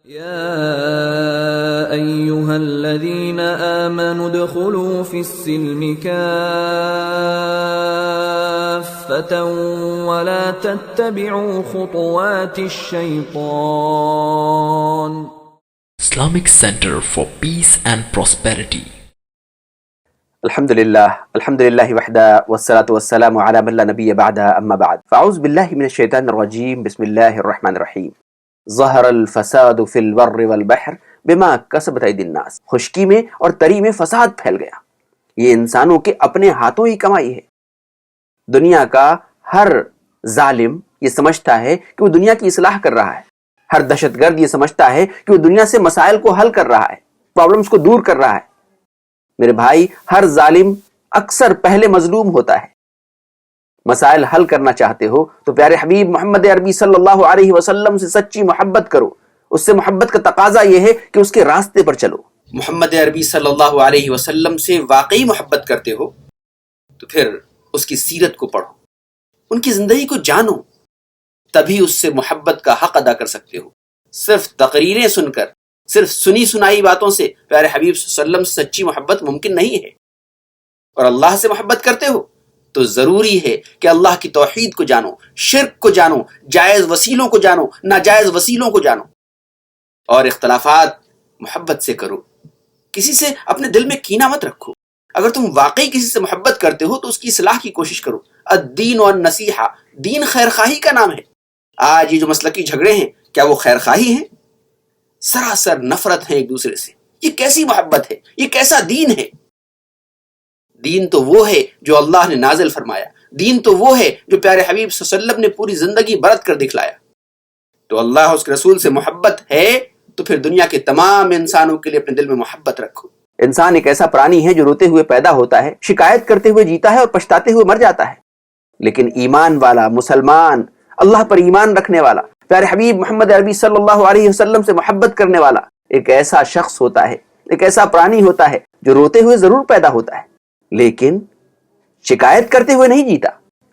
يا أيها الذين آمنوا ادخلوا في السلم كافة ولا تتبعوا خطوات الشيطان. Islamic Center for Peace and Prosperity. الحمد لله وحده والصلاة والسلام على من لا نبي بعده أما بعد فأعوذ بالله من الشيطان الرجيم بسم الله الرحمن الرحیم. ظہر الفساد فی البر والبحر بما کسبت ایدی الناس. خشکی میں اور تری میں فساد پھیل گیا، یہ انسانوں کے اپنے ہاتھوں ہی کمائی ہے. دنیا کا ہر ظالم یہ سمجھتا ہے کہ وہ دنیا کی اصلاح کر رہا ہے، ہر دہشت گرد یہ سمجھتا ہے کہ وہ دنیا سے مسائل کو حل کر رہا ہے، پرابلمز کو دور کر رہا ہے. میرے بھائی، ہر ظالم اکثر پہلے مظلوم ہوتا ہے. مسائل حل کرنا چاہتے ہو تو پیارے حبیب محمد عربی صلی اللہ علیہ وسلم سے سچی محبت کرو. اس سے محبت کا تقاضا یہ ہے کہ اس کے راستے پر چلو. محمد عربی صلی اللہ علیہ وسلم سے واقعی محبت کرتے ہو تو پھر اس کی سیرت کو پڑھو، ان کی زندگی کو جانو، تبھی اس سے محبت کا حق ادا کر سکتے ہو. صرف تقریریں سن کر، صرف سنی سنائی باتوں سے پیارے حبیب صلی اللہ علیہ وسلم سے سچی محبت ممکن نہیں ہے. اور اللہ سے محبت کرتے ہو تو ضروری ہے کہ اللہ کی توحید کو جانو، شرک کو جانو، جائز وسیلوں کو جانو، ناجائز وسیلوں کو جانو، اور اختلافات محبت سے کرو. کسی سے اپنے دل میں کینہ مت رکھو. اگر تم واقعی کسی سے محبت کرتے ہو تو اس کی اصلاح کی کوشش کرو. الدین والنصیحہ، دین خیر خواہی کا نام ہے. آج یہ جو مسلکی جھگڑے ہیں، کیا وہ خیر خواہی ہیں؟ سراسر نفرت ہے ایک دوسرے سے. یہ کیسی محبت ہے؟ یہ کیسا دین ہے؟ دین تو وہ ہے جو اللہ نے نازل فرمایا، دین تو وہ ہے جو پیارے حبیب صلی اللہ علیہ وسلم نے پوری زندگی برت کر دکھلایا. تو اللہ اس کے رسول سے محبت ہے تو پھر دنیا کے تمام انسانوں کے لیے اپنے دل میں محبت رکھو. انسان ایک ایسا پرانی ہے جو روتے ہوئے پیدا ہوتا ہے، شکایت کرتے ہوئے جیتا ہے اور پچھتاتے ہوئے مر جاتا ہے. لیکن ایمان والا مسلمان، اللہ پر ایمان رکھنے والا، پیارے حبیب محمد عربی صلی اللہ علیہ وسلم سے محبت کرنے والا ایک ایسا شخص ہوتا ہے، ایک ایسا پرانی ہوتا ہے جو روتے ہوئے ضرور پیدا ہوتا ہے لیکن شکایت کرتے ہوئے نہیں جیتا.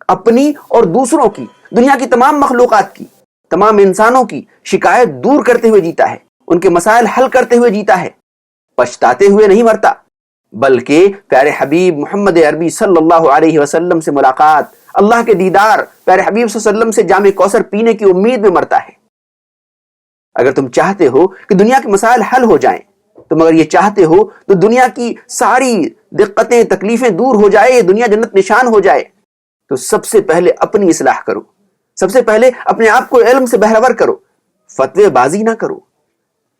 اپنی اور دوسروں کی، دنیا کی تمام مخلوقات کی، تمام انسانوں کی شکایت دور کرتے ہوئے جیتا ہے، ان کے مسائل حل کرتے ہوئے جیتا ہے، پچھتاتے ہوئے نہیں مرتا، بلکہ پیارے حبیب محمد عربی صلی اللہ علیہ وسلم سے ملاقات، اللہ کے دیدار، پیارے حبیب صلی اللہ علیہ وسلم سے جام کوثر پینے کی امید میں مرتا ہے. اگر تم چاہتے ہو کہ دنیا کے مسائل حل ہو جائیں، تم اگر یہ چاہتے ہو تو دنیا کی ساری دقتیں تکلیفیں دور ہو جائے، دنیا جنت نشان ہو جائے، تو سب سے پہلے اپنی اصلاح کرو. سب سے پہلے اپنے آپ کو علم سے بہرور کرو، فتوے بازی نہ کرو.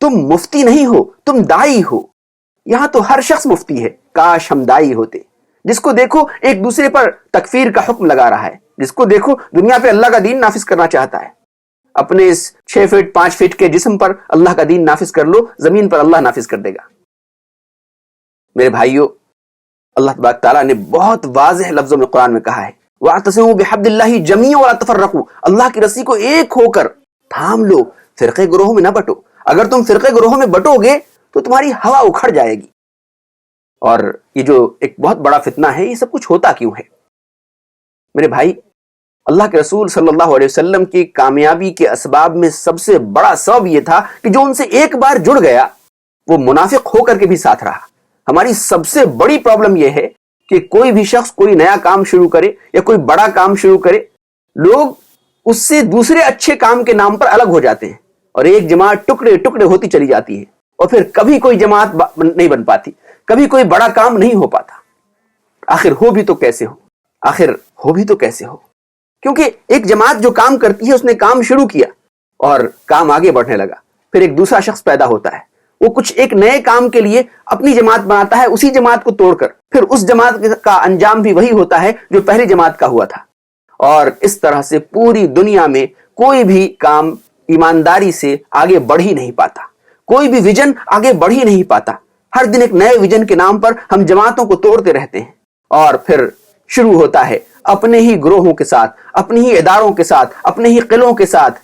تم مفتی نہیں ہو، تم دائی ہو. یہاں تو ہر شخص مفتی ہے. کاش ہم دائی ہوتے. جس کو دیکھو ایک دوسرے پر تکفیر کا حکم لگا رہا ہے، جس کو دیکھو دنیا پہ اللہ کا دین نافذ کرنا چاہتا ہے. اپنے اس 6 فٹ 5 فٹ کے جسم پر اللہ کا دین نافذ کر لو، زمین پر اللہ نافذ کر دے گا. میرے بھائیو، اللہ تبارک تعالیٰ نے بہت واضح لفظوں میں قرآن میں کہا ہے وَاعْتَصِمُوا بِحَبْلِ اللَّهِ جَمِيعًا وَلَا تَفَرَّقُوا. اللہ کی رسی کو ایک ہو کر تھام لو، فرقے گروہوں میں نہ بٹو. اگر تم فرقے گروہوں میں بٹو گے تو تمہاری ہوا اکھڑ جائے گی. اور یہ جو ایک بہت بڑا فتنہ ہے، یہ سب کچھ ہوتا کیوں ہے؟ میرے بھائی، اللہ کے رسول صلی اللہ علیہ وسلم کی کامیابی کے اسباب میں سب سے بڑا سبب یہ تھا کہ جو ان سے ایک بار جڑ گیا وہ منافق ہو کر کے بھی ساتھ رہا. ہماری سب سے بڑی پرابلم یہ ہے کہ کوئی بھی شخص کوئی نیا کام شروع کرے یا کوئی بڑا کام شروع کرے، لوگ اس سے دوسرے اچھے کام کے نام پر الگ ہو جاتے ہیں اور ایک جماعت ٹکڑے ٹکڑے ہوتی چلی جاتی ہے اور پھر کبھی کوئی جماعت نہیں بن پاتی، کبھی کوئی بڑا کام نہیں ہو پاتا. آخر ہو بھی تو کیسے ہو؟ کیونکہ ایک جماعت جو کام کرتی ہے، اس نے کام شروع کیا اور کام آگے بڑھنے لگا، پھر ایک دوسرا شخص پیدا ہوتا ہے، وہ کچھ ایک نئے کام کے لیے اپنی جماعت بناتا ہے، اسی جماعت کو توڑ کر پھر اس جماعت کا انجام بھی وہی ہوتا ہے جو پہلی جماعت کا ہوا تھا. اور اس طرح سے پوری دنیا میں کوئی بھی کام ایمانداری سے آگے بڑھ ہی نہیں پاتا، کوئی بھی ویژن آگے بڑھ ہی نہیں پاتا. ہر دن ایک نئے ویژن کے نام پر ہم جماعتوں کو توڑتے رہتے ہیں اور پھر شروع ہوتا ہے اپنے ہی گروہوں کے ساتھ، اپنے ہی اداروں کے ساتھ، اپنے ہی قلعوں کے ساتھ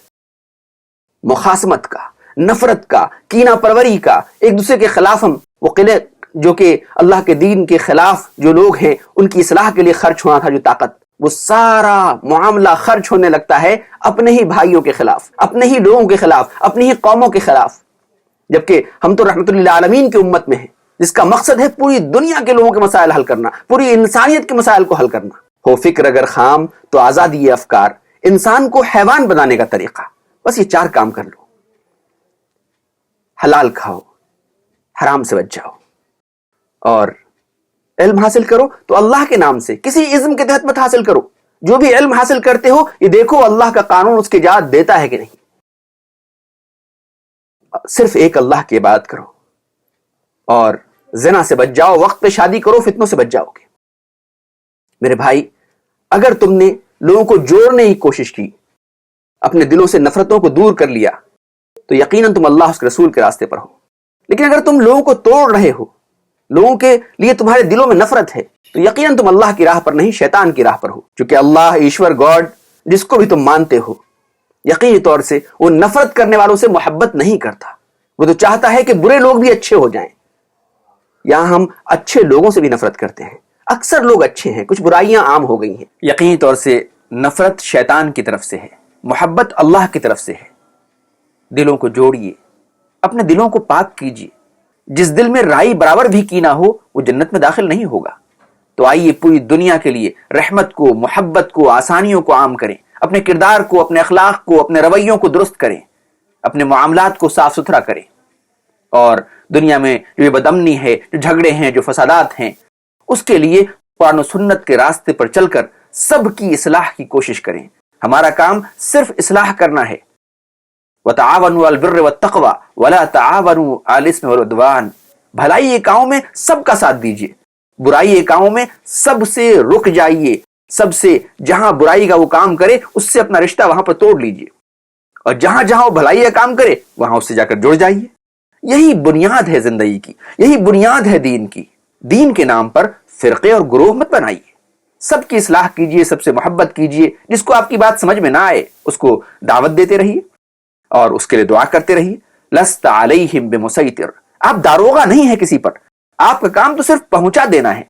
مخاصمت کا، نفرت کا، کینہ پروری کا. ایک دوسرے کے خلاف ہم وہ قلعے جو کہ اللہ کے دین کے خلاف جو لوگ ہیں ان کی اصلاح کے لیے خرچ ہونا تھا جو طاقت، وہ سارا معاملہ خرچ ہونے لگتا ہے اپنے ہی بھائیوں کے خلاف، اپنے ہی لوگوں کے خلاف، اپنی ہی قوموں کے خلاف. جبکہ ہم تو رحمت للعالمین کی امت میں ہیں جس کا مقصد ہے پوری دنیا کے لوگوں کے مسائل حل کرنا، پوری انسانیت کے مسائل کو حل کرنا. ہو فکر اگر خام تو آزادی افکار، انسان کو حیوان بنانے کا طریقہ. بس یہ 4 کام کر لو. حلال کھاؤ، حرام سے بچ جاؤ، اور علم حاصل کرو تو اللہ کے نام سے، کسی عزم کے تحت مت حاصل کرو. جو بھی علم حاصل کرتے ہو یہ دیکھو اللہ کا قانون اس کی اجازت دیتا ہے کہ نہیں. صرف ایک اللہ کی عبادت کرو اور زنا سے بچ جاؤ. وقت پہ شادی کرو، فتنوں سے بچ جاؤ گے. میرے بھائی، اگر تم نے لوگوں کو جوڑنے کی کوشش کی، اپنے دلوں سے نفرتوں کو دور کر لیا، تو یقیناً تم اللہ اس کے رسول کے راستے پر ہو. لیکن اگر تم لوگوں کو توڑ رہے ہو، لوگوں کے لیے تمہارے دلوں میں نفرت ہے، تو یقیناً تم اللہ کی راہ پر نہیں، شیطان کی راہ پر ہو. چونکہ اللہ ایشور گاڈ جس کو بھی تم مانتے ہو، یقینی طور سے وہ نفرت کرنے والوں سے محبت نہیں کرتا. وہ تو چاہتا ہے کہ برے لوگ بھی اچھے ہو جائیں. یہاں ہم اچھے لوگوں سے بھی نفرت کرتے ہیں. اکثر لوگ اچھے ہیں، کچھ برائیاں عام ہو گئی ہیں. یقینی طور سے نفرت شیطان کی طرف سے ہے، محبت اللہ کی طرف سے ہے. دلوں کو جوڑیے، اپنے دلوں کو پاک کیجیے. جس دل میں رائی برابر بھی کی نہ ہو وہ جنت میں داخل نہیں ہوگا. تو آئیے پوری دنیا کے لیے رحمت کو، محبت کو، آسانیوں کو عام کریں. اپنے کردار کو، اپنے اخلاق کو، اپنے رویوں کو درست کریں. اپنے معاملات کو صاف ستھرا کریں. اور دنیا میں جو یہ بدامنی ہے، جو جھگڑے ہیں، جو فسادات ہیں، اس کے لیے قرآن و سنت کے راستے پر چل کر سب کی اصلاح کی کوشش کریں. ہمارا کام صرف اصلاح کرنا ہے. وَتَعَاوَنُوا عَلَى الْبِرِّ وَالتَّقْوَى وَلَا تَعَاوَنُوا عَلَى الْإِثْمِ وَالْعُدْوَانِ. بھلائی کے کاموں میں سب کا ساتھ دیجیے، برائی کے کاموں میں سب سے رک جائیے. سب سے جہاں برائی کا وہ کام کرے اس سے اپنا رشتہ وہاں پر توڑ لیجیے، اور جہاں جہاں وہ بھلائی کا کام کرے وہاں اس سے جا کر جڑ جائیے. یہی بنیاد ہے زندگی کی، یہی بنیاد ہے دین کی. دین کے نام پر فرقے اور گروہ مت بنائیے. سب کی اصلاح کیجیے، سب سے محبت کیجیے. جس کو آپ کی بات سمجھ میں نہ آئے اس کو دعوت دیتے رہیے اور اس کے لیے دعا کرتے رہیے. لست علیہم بمسیطر. آپ داروغہ نہیں ہے کسی پر. آپ کا کام تو صرف پہنچا دینا ہے،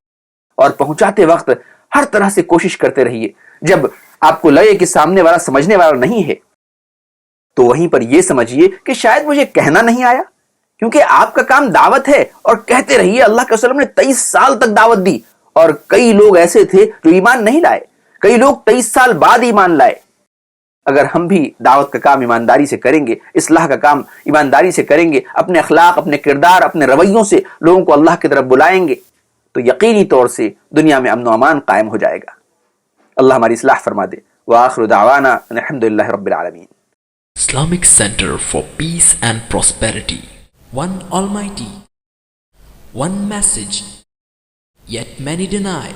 اور پہنچاتے وقت ہر طرح سے کوشش کرتے رہیے. جب آپ کو لگے کہ سامنے والا سمجھنے والا نہیں ہے تو وہیں پر یہ سمجھیے کہ شاید مجھے کہنا نہیں آیا، کیونکہ آپ کا کام دعوت ہے. اور کہتے رہیے. اللہ کے وسلم نے 23 سال تک دعوت دی، اور کئی لوگ ایسے تھے جو ایمان نہیں لائے. کئی لوگ 23 سال بعد ایمان لائے. اگر ہم بھی دعوت کا کام ایمانداری سے کریں گے، اصلاح کا کام ایمانداری سے کریں گے، اپنے اخلاق، اپنے کردار، اپنے رویوں سے لوگوں کو اللہ کی طرف بلائیں گے، تو یقینی طور سے دنیا میں امن و امان قائم ہو جائے گا. اللہ ہماری اصلاح فرما دے. وآخر دعوانا الحمدللہ رب العالمین. Islamic Center for Peace and Prosperity. One Almighty, one message, yet many deny.